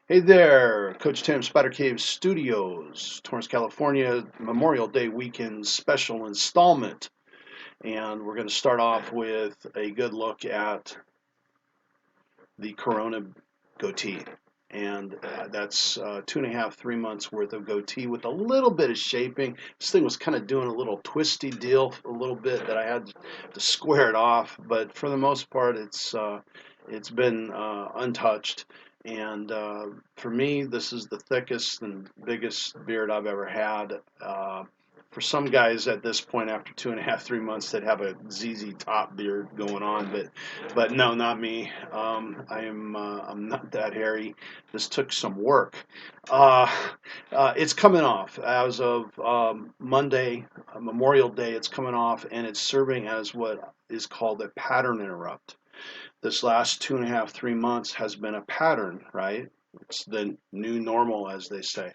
Hey there, Coach Tim, Spider Cave Studios, Torrance, California, Memorial Day weekend special installment. And we're going to start off with a good look at the Corona goatee. And that's 2.5, 3 months worth of goatee with a little bit of shaping. This thing was kind of doing a little twisty deal a little bit that I had to square it off. But for the most part, it's been untouched. And for me, this is the thickest and biggest beard I've ever had. For some guys at this point, after 2.5, 3 months, they'd have a ZZ Top beard going on, but no, not me. I'm not that hairy. This took some work. Uh, it's coming off as of Monday, Memorial Day. It's coming off, and it's serving as what is called a pattern interrupt. This last 2.5, 3 months has been a pattern, right? It's the new normal, as they say.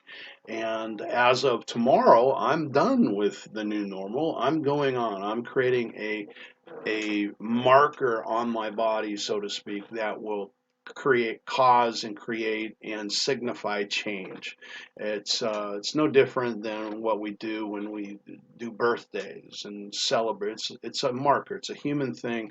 And as of tomorrow, I'm done with the new normal. I'm going on. I'm creating a marker on my body, so to speak, that will cause and create and signify change. It's no different than what we do when we do birthdays and celebrate. It's a marker. It's a human thing,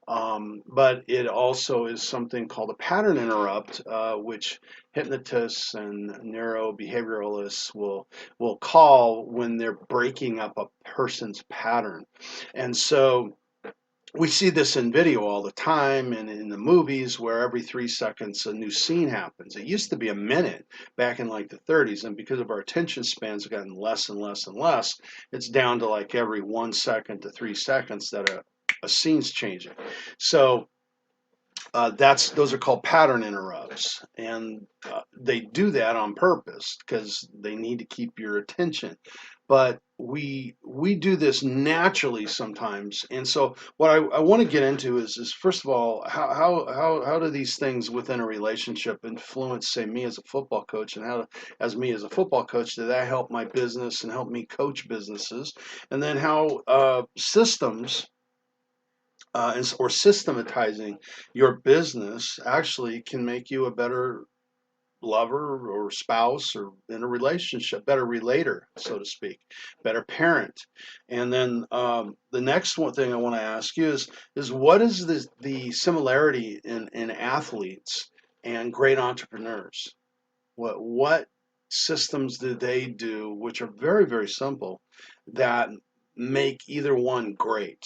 but it also is something called a pattern interrupt, which hypnotists and neurobehavioralists will call when they're breaking up a person's pattern. And so we see this in video all the time and in the movies where every 3 seconds a new scene happens. It used to be a minute back in like the 30s, and because of our attention spans have gotten less and less and less, it's down to like every 1 second to 3 seconds that a scene's changing. So those are called pattern interrupts, and they do that on purpose because they need to keep your attention. But we do this naturally sometimes, and so what I want to get into is first of all, how do these things within a relationship influence, say, me as a football coach, and how as me as a football coach did that help my business and help me coach businesses, and then how systems or systematizing your business actually can make you a better lover or spouse or in a relationship, better relator, so to speak, better parent. And then the next one thing I want to ask you is what is the similarity in athletes and great entrepreneurs? What systems do they do, which are very, very simple, that make either one great?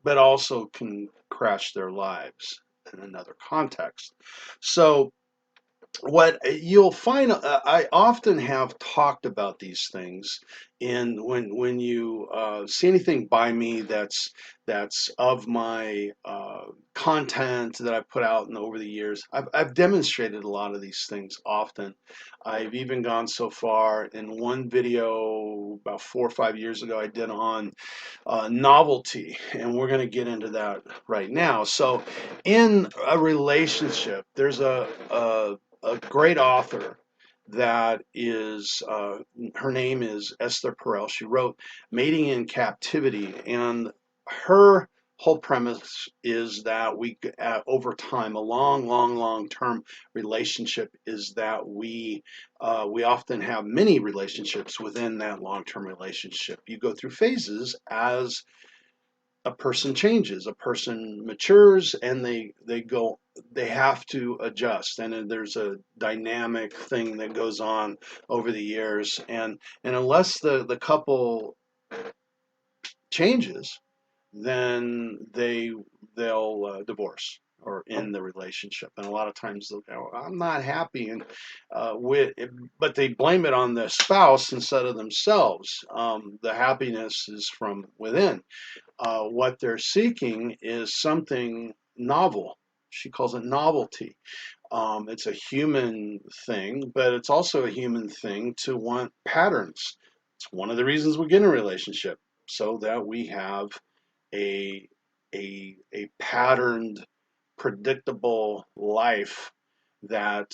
But also can crash their lives in another context. So what you'll find, I often have talked about these things, and when you see anything by me that's of my content that I've put out over the years, I've demonstrated a lot of these things often. I've even gone so far in one video about 4 or 5 years ago I did on novelty, and we're going to get into that right now. So in a relationship, there's a great author that is, her name is Esther Perel. She wrote Mating in Captivity, and her whole premise is that over time, a long term relationship is that we often have many relationships within that long term relationship. You go through phases as a person changes, a person matures, and they have to adjust, and then there's a dynamic thing that goes on over the years, and unless the couple changes, then they'll divorce or end the relationship. And a lot of times they'll go, I'm not happy, and with it, but they blame it on the spouse instead of themselves. The happiness is from within. What they're seeking is something novel. She calls it novelty. It's a human thing, but it's also a human thing to want patterns. It's one of the reasons we get in a relationship, so that we have a a patterned, predictable life that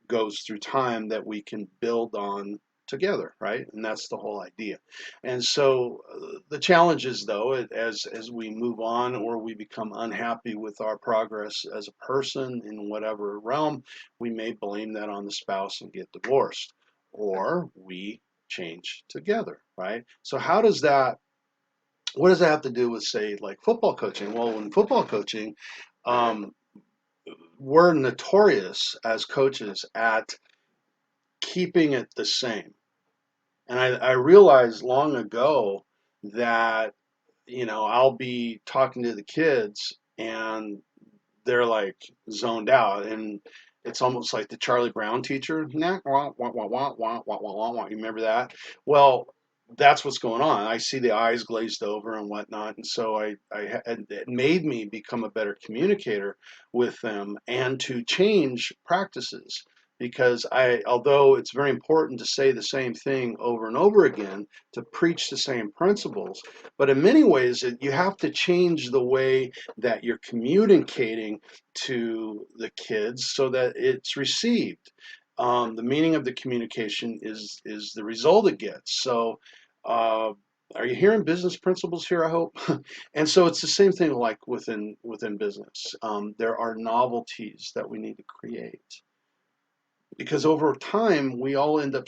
goes through time that we can build on together, right? And that's the whole idea. And so the challenge is, though, as we move on or we become unhappy with our progress as a person in whatever realm, we may blame that on the spouse and get divorced, or we change together, right? So how does that, what does that have to do with, say, like football coaching? Well, in football coaching, um, we're notorious as coaches at keeping it the same. And I realized long ago that, I'll be talking to the kids and they're like zoned out. And it's almost like the Charlie Brown teacher. Nah, wah, wah, wah, wah, wah, wah, wah, wah, wah. You remember that? Well, that's what's going on. I see the eyes glazed over and whatnot. And so it made me become a better communicator with them and to change practices, because although it's very important to say the same thing over and over again, to preach the same principles, but in many ways you have to change the way that you're communicating to the kids so that it's received. The meaning of the communication is the result it gets. So, uh, are you hearing business principles here? I hope. And so it's the same thing like within business. There are novelties that we need to create, because over time we all end up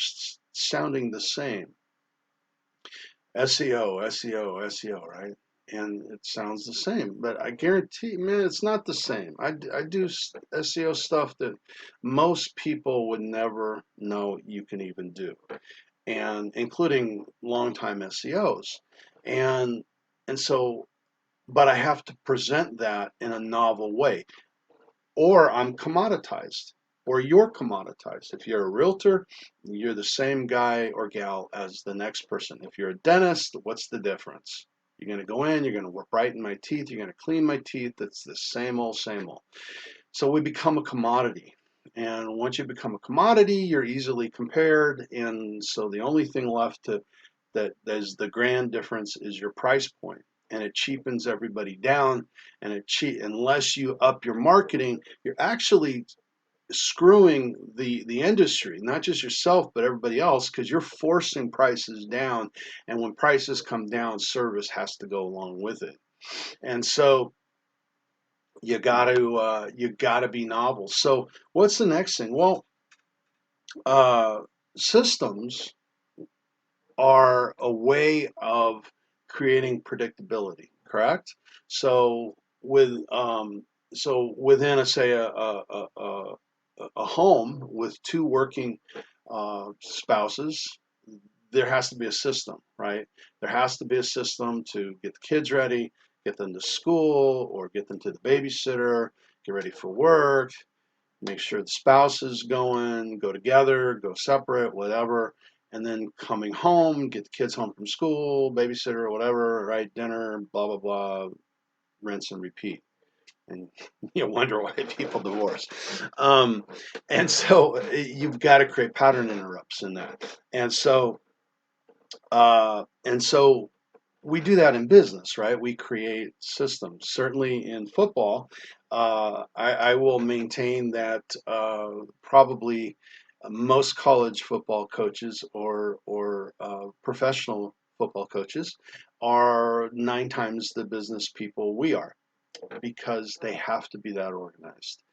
sounding the same. SEO, SEO, SEO, right? And it sounds the same, but I guarantee, man, it's not the same. I do SEO stuff that most people would never know you can even do, and including longtime SEOs. And and so, but I have to present that in a novel way, or I'm commoditized, or you're commoditized. If you're a realtor, you're the same guy or gal as the next person. If you're a dentist, what's the difference? You're going to go in, you're going to brighten my teeth, you're going to clean my teeth. It's the same old, same old. So we become a commodity. And once you become a commodity, you're easily compared. And so the only thing left that is the grand difference is your price point. And it cheapens everybody down. And unless you up your marketing, you're actually screwing the industry, not just yourself, but everybody else, because you're forcing prices down. And when prices come down, service has to go along with it. And so you gotta be novel. So what's the next thing? Well, uh, systems are a way of creating predictability, correct? So within a home with two working spouses, there has to be a system, right? There has to be a system to get the kids ready, get them to school, or get them to the babysitter, get ready for work, make sure the spouse is going, go together, go separate, whatever, and then coming home, get the kids home from school, babysitter, or whatever, right? Dinner, blah, blah, blah, rinse and repeat. And you wonder why people divorce. Um, and so you've got to create pattern interrupts in that. And so and so we do that in business, right? We create systems. Certainly in football, I will maintain that probably most college football coaches or professional football coaches are 9 times the business people we are, because they have to be that organized.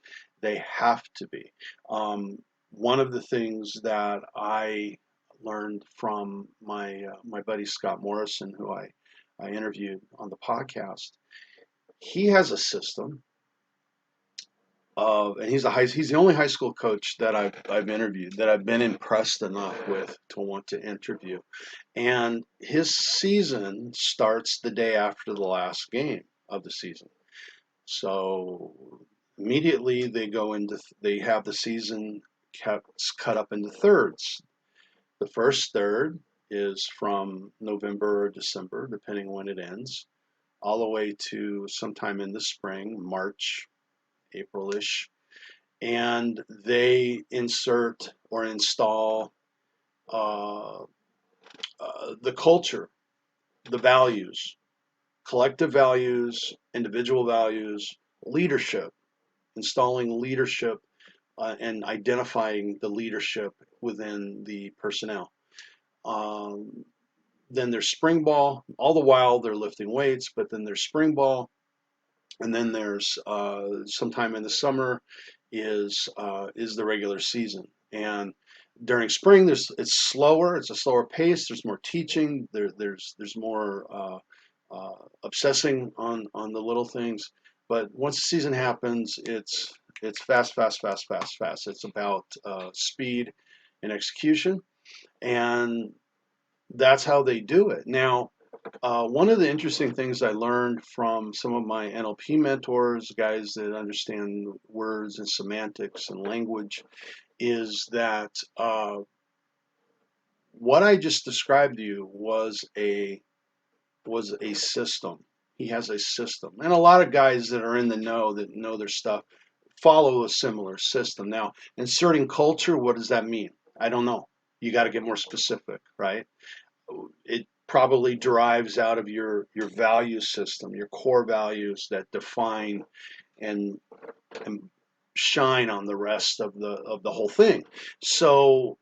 They have to be. One of the things that I learned from my buddy Scott Morrison, who I interviewed on the podcast, he has a system of, and he's the only high school coach that I've interviewed that I've been impressed enough with to want to interview. And his season starts the day after the last game of the season. So immediately they have the season cut up into thirds. The first third is from November or December, depending when it ends, all the way to sometime in the spring, March, April-ish. And they insert or install uh, the culture, the values, collective values, individual values, leadership, installing leadership and identifying the leadership within the personnel. Um, then there's spring ball. All the while they're lifting weights, but then there's spring ball, and then there's sometime in the summer is the regular season. And during spring, it's slower. It's a slower pace. There's more teaching. There's more obsessing on the little things. But once the season happens, it's fast, fast, fast, fast, fast. It's about speed and execution, and that's how they do it. Now, one of the interesting things I learned from some of my NLP mentors, guys that understand words and semantics and language, is that what I just described to you was a system. He has a system, and a lot of guys that are in the know that know their stuff follow a similar system. Now, inserting culture, what does that mean? I don't know. You got to get more specific, right? It probably derives out of your value system, your core values that define and and shine on the rest of the whole thing. So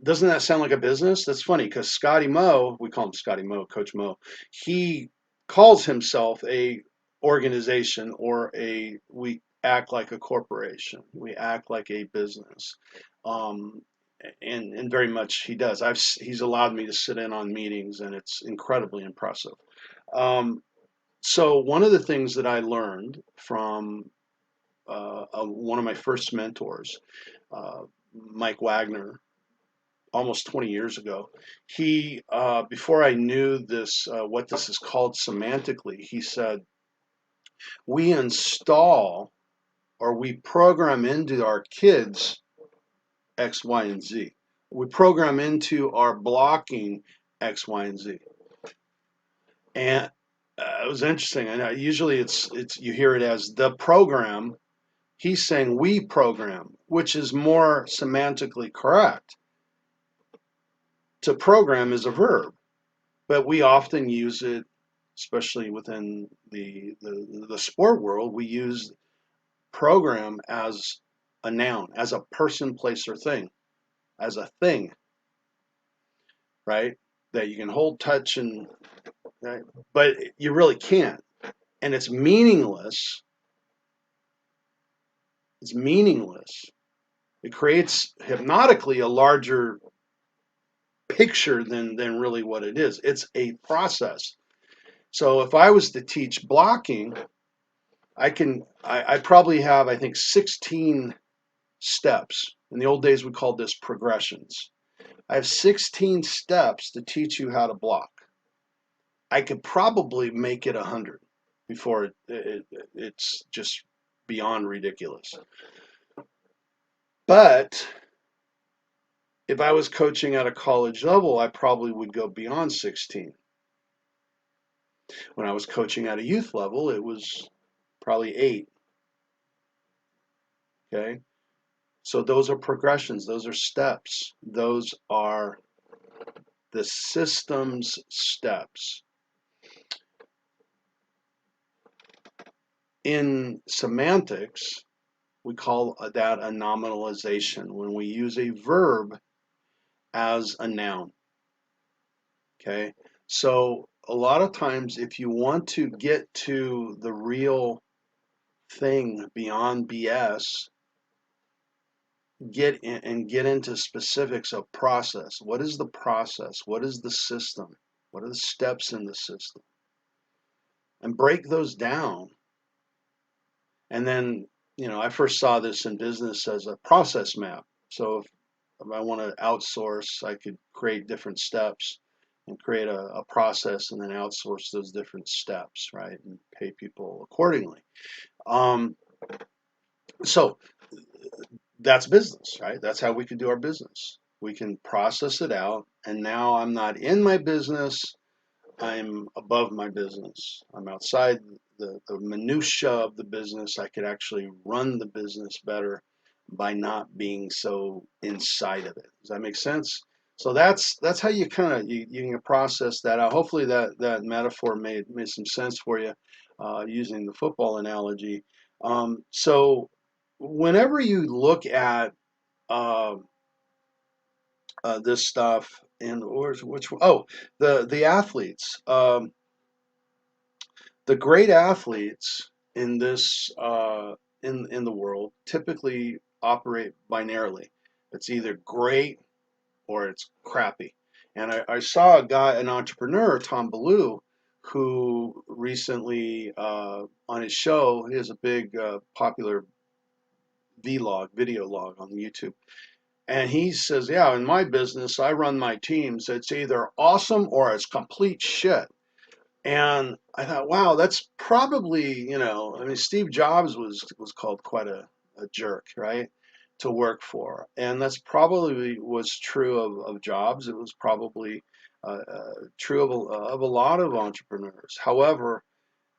doesn't that sound like a business? That's funny because Scotty Moe, we call him Scotty Moe, Coach Moe, he calls himself a organization or a we act like a corporation. We act like a business. Um, and very much he does. He's allowed me to sit in on meetings and it's incredibly impressive. Um, so one of the things that I learned from one of my first mentors, uh, Mike Wagner, almost 20 years ago. He, before I knew this, what this is called semantically, he said, we install or we program into our kids X, Y, and Z. We program into our blocking X, Y, and Z. And it was interesting. And usually it's you hear it as the program. He's saying we program, which is more semantically correct. To program is a verb, but we often use it, especially within the sport world. We use program as a noun, as a person, place, or thing, as a thing, right? That you can hold, touch, and right? But you really can't, and it's meaningless. It's meaningless. It creates hypnotically a larger picture than really what it is. It's a process. So if I was to teach blocking, I probably have, I think, 16 steps. In the old days, we called this progressions. I have 16 steps to teach you how to block. I could probably make it 100 before it's just beyond ridiculous. But if I was coaching at a college level, I probably would go beyond 16. When I was coaching at a youth level, it was probably 8. Okay. So those are progressions, those are steps, those are the system's steps. In semantics, we call that a nominalization when we use a verb as a noun. Okay, so a lot of times, if you want to get to the real thing beyond BS, get into specifics of process. What is the process? What is the system? What are the steps in the system? And break those down. And then, I first saw this in business as a process map. So if I want to outsource, I could create different steps and create a process and then outsource those different steps, right? And pay people accordingly. Um, so that's business, right? That's how we could do our business. We can process it out. And now I'm not in my business. I'm above my business. I'm outside the minutia of the business. I could actually run the business better by not being so inside of it. Does that make sense? So that's how you kind of you can process that out. Hopefully that metaphor made some sense for you using the football analogy. So whenever you look at uh, this stuff. And which one? Oh, the athletes. The great athletes in this in the world typically operate binarily. It's either great or it's crappy. And I saw a guy, an entrepreneur, Tom Ballou, who recently on his show, he has a big popular vlog, video log on YouTube. And he says, yeah, in my business, I run my teams. It's either awesome or it's complete shit. And I thought, wow, that's probably, I mean, Steve Jobs was called quite a jerk, right, to work for. And that's probably was true of Jobs. It was probably true of a lot of entrepreneurs. However,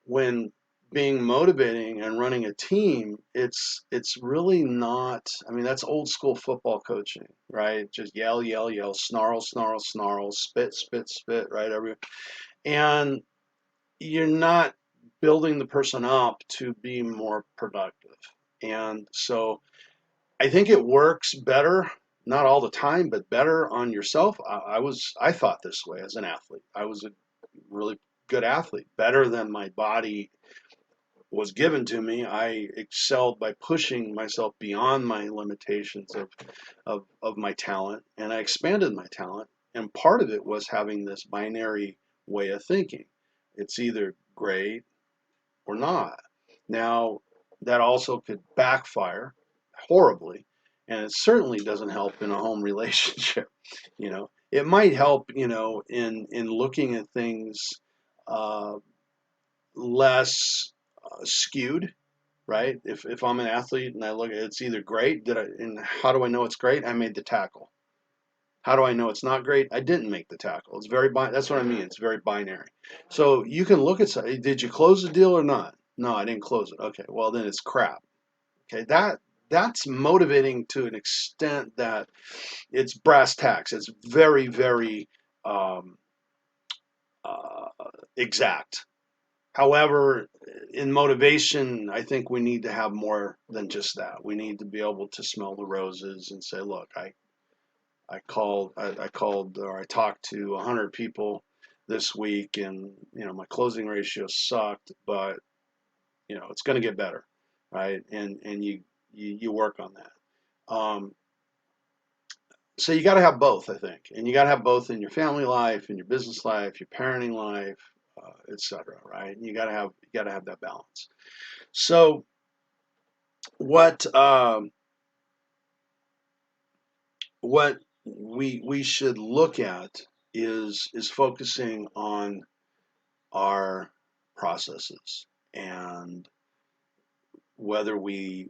when being motivating and running a team, it's really not. I mean, that's old school football coaching, right? Just yell, yell, yell, snarl, snarl, snarl, spit, spit, spit, right? And you're not building the person up to be more productive. And so I think it works better, not all the time, but better on yourself. I thought this way as an athlete. I was a really good athlete, better than my body was given to me. I excelled by pushing myself beyond my limitations of my talent, and I expanded my talent. And part of it was having this binary way of thinking. It's either great or not. Now, that also could backfire horribly, and it certainly doesn't help in a home relationship. It might help, in looking at things uh, less skewed, right? If I'm an athlete and I look at it's either great, and how do I know it's great? I made the tackle. How do I know it's not great? I didn't make the tackle. It's that's what I mean. It's very binary. So you can look at did you close the deal or not? No, I didn't close it. Okay, well then it's crap. Okay, that's motivating to an extent that it's brass tacks. It's very, very um, uh, exact. However, in motivation, I think we need to have more than just that. We need to be able to smell the roses and say, look, I called or I talked to 100 people this week, and my closing ratio sucked, but it's going to get better, right? And you work on that. So you got to have both, I think, and you got to have both in your family life, in your business life, your parenting life, etc. Right? And you got to have that balance. So what what we should look at is focusing on our processes and whether we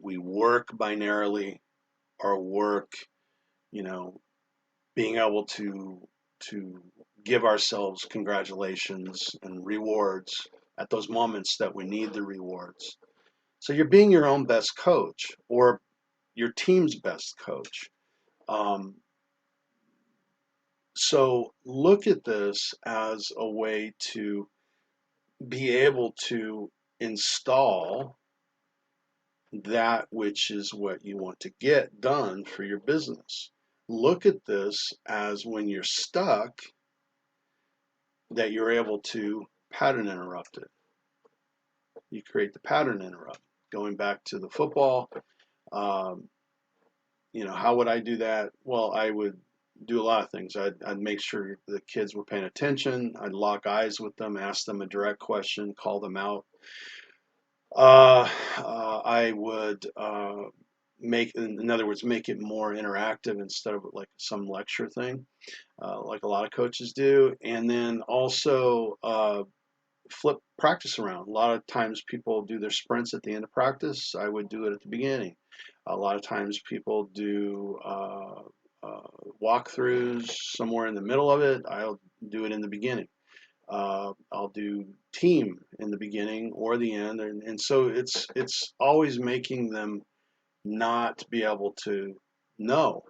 work binarily or work, you know, being able to give ourselves congratulations and rewards at those moments that we need the rewards. So you're being your own best coach or your team's best coach. Um, so look at this as a way to be able to install that which is what you want to get done for your business. Look at this as when you're stuck, that you're able to pattern interrupt it. You create the pattern interrupt. Going back to the football, um, how would I do that? Well, I would do a lot of things. I'd make sure the kids were paying attention. I'd lock eyes with them, ask them a direct question, call them out. I would in other words, make it more interactive instead of like some lecture thing, like a lot of coaches do. And then also flip practice around. A lot of times people do their sprints at the end of practice. I would do it at the beginning. A lot of times people do uh, walkthroughs somewhere in the middle of it. I'll do it in the beginning. I'll do team in the beginning or the end, and so it's always making them not be able to know.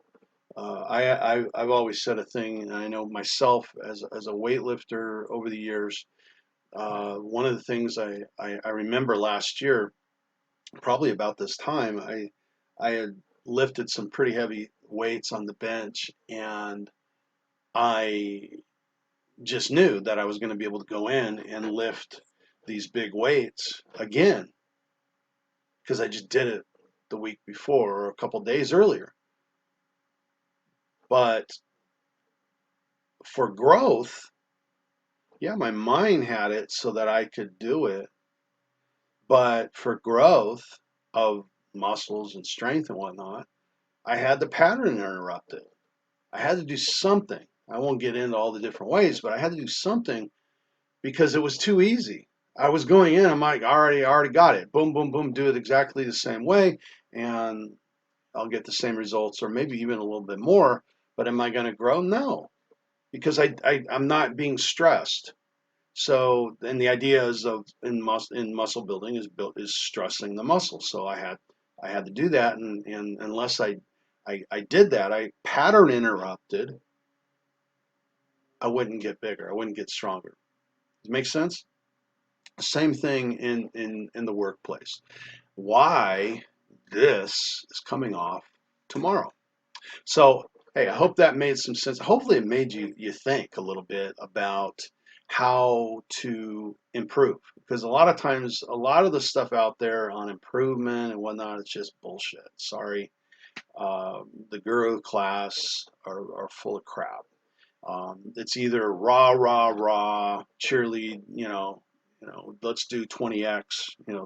I've always said a thing, and I know myself as a weightlifter over the years. One of the things I remember last year, probably about this time, I had lifted some pretty heavy weights on the bench, and I just knew that I was going to be able to go in and lift these big weights again because I just did it the week before or a couple days earlier. But for growth, yeah, my mind had it so that I could do it. But for growth of muscles and strength and whatnot, I had the pattern interrupted. I had to do something. I won't get into all the different ways, but I had to do something because it was too easy. I was going in, I'm like, I already got it. Boom, boom, boom, do it exactly the same way, and I'll get the same results or maybe even a little bit more. But am I going to grow? No, because I'm not being stressed. So, and the idea is of in muscle building is stressing the muscle. So I had to do that, and unless I did that, I pattern interrupted, I wouldn't get bigger. I wouldn't get stronger. Does it make sense? Same thing in the workplace. Why this is coming off tomorrow. So, hey, I hope that made some sense. Hopefully, it made you think a little bit about how to improve. Because a lot of times, a lot of the stuff out there on improvement and whatnot, it's just bullshit. Sorry, the guru class are full of crap. It's either rah rah rah cheerlead, let's do 20x,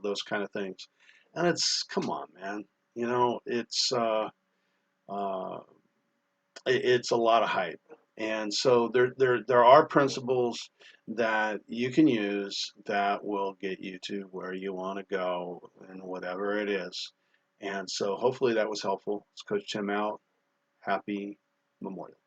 those kind of things, and it's come on, man, uh, it's a lot of hype. And so there are principles that you can use that will get you to where you want to go and whatever it is. And so hopefully that was helpful. It's Coach Tim out. Happy Memorial.